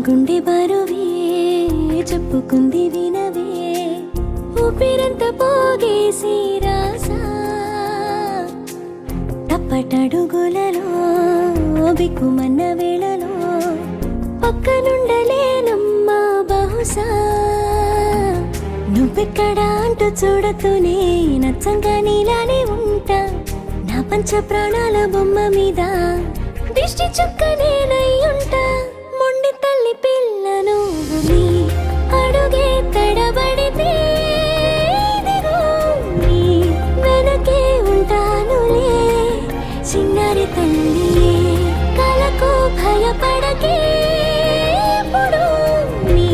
గుండె బరువే చెప్పుకుంది వినవే ఊపిరంత పోగేసి రాసా తప్పటడుగులలో బిక్కుమన్న వేళలో పక్కనుండలేనమ్మా బహుశా నువ్వెక్కడా అంటూ చూడతూనే నచ్చంగా నీలానే ఉంటా నా పంచ ప్రాణాల బొమ్మ మీద దిష్టి చుక్క నేనై ఉంటా మొండి తల్లి పిల్ల నువ్వు నీ అడుగే తడబడితే ఇదిగో నీ వెనకే ఉంటానులే చిన్నారి తల్లి కలకు భయపడకే ఎప్పుడు నీ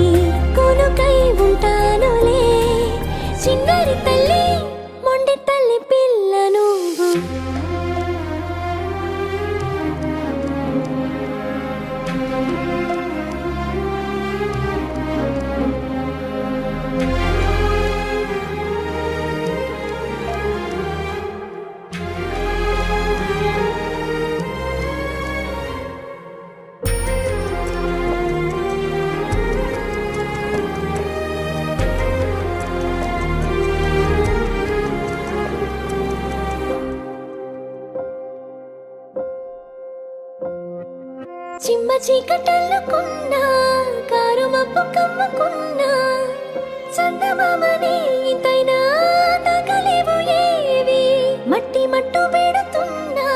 కొనుకై ఉంటానులే చిన్నారి తల్లి మొండి తల్లి పిల్ల నువ్వు చిమ్మ చీకటల్లుకున్నా కారు మబ్బు కమ్ముకున్నా చందమామనే ఇంతైనా తగలేవు ఏవి మట్టి మట్టు పెడుతున్నా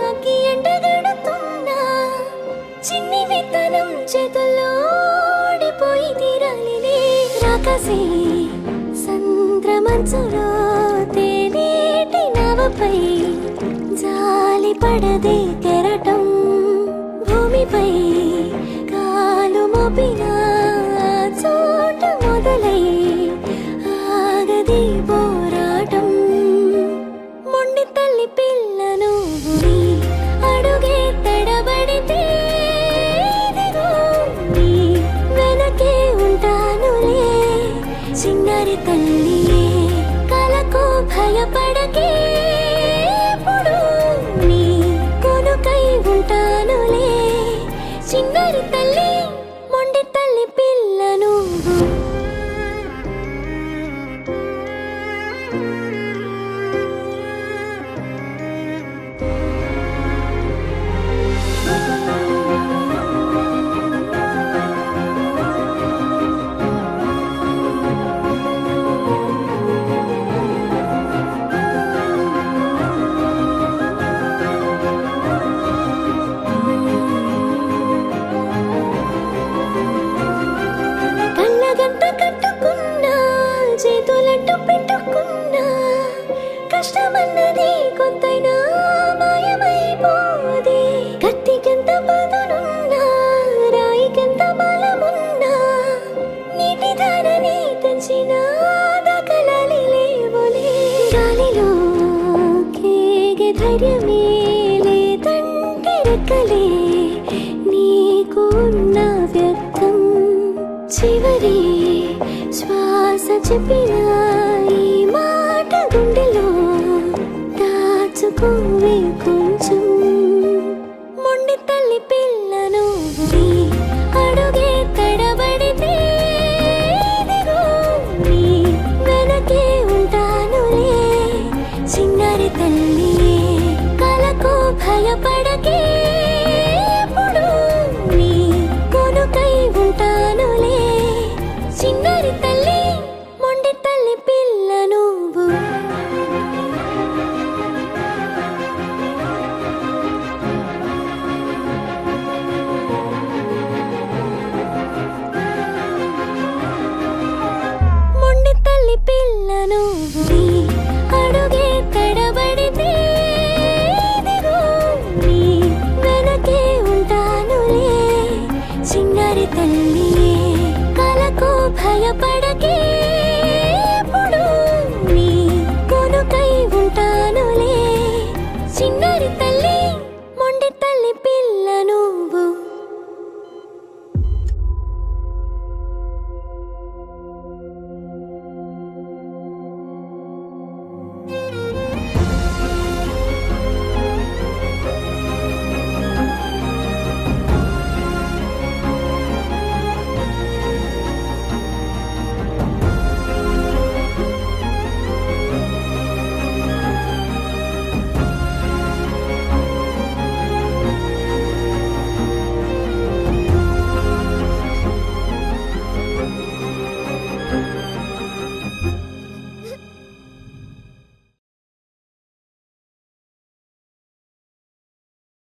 అగ్గి ఎండగడుతున్నా చిన్ని విత్తనం చేతుల్లో ఓడిపోయి తీరాలినే రాకసే సంద్రమంచులో తేనేటి నవపై జాలి పడదే కెరటం భూమిపై కాలు మోపిన చోట మొదలై ఆగది పోరాటం మొండి తల్లి పిల్ల నువ్వు నీ అడుగే తడబడితే ఇదిగో నీ వెనకే ఉంటానులే చిన్నారి తల్లి కలకు భయపడకే ఎప్పుడు నీ కొనుకై ఉంటానులే చిన్నారి తల్లి మొండి తల్లి పిల్ల నువ్వు చేతులట్టు పెట్టుకున్నా కష్టమన్నది కొంతైనా మాయమైపోదే కత్తికెంత పదునున్నా రాయికెంత బలమున్నా నీటి ధారని తెంచిన దకలాలి లేవులే గాలిలో కేగే ధైర్యమే లేదంటే రెక్కలే నీకున్న వ్యక్తం చివరి శ్వాస చెప్పిన ఈ మాట గుండెలో దాచుకోవే కొంచెం మొండి తల్లి పిల్ల నువ్వు నీ అడుగే తడబడితే ఇదిగో నీ వెనకే ఉంటానులే చిన్నారి తల్లి కలకు భయపడకే ఎప్పుడు నీ కొనుకై ఉంటానులే చిన్నారి తల్లి మొండి తల్లి పిల్ల నువ్వు మొండి తల్లి పిల్ల నువ్వు నీ అడుగే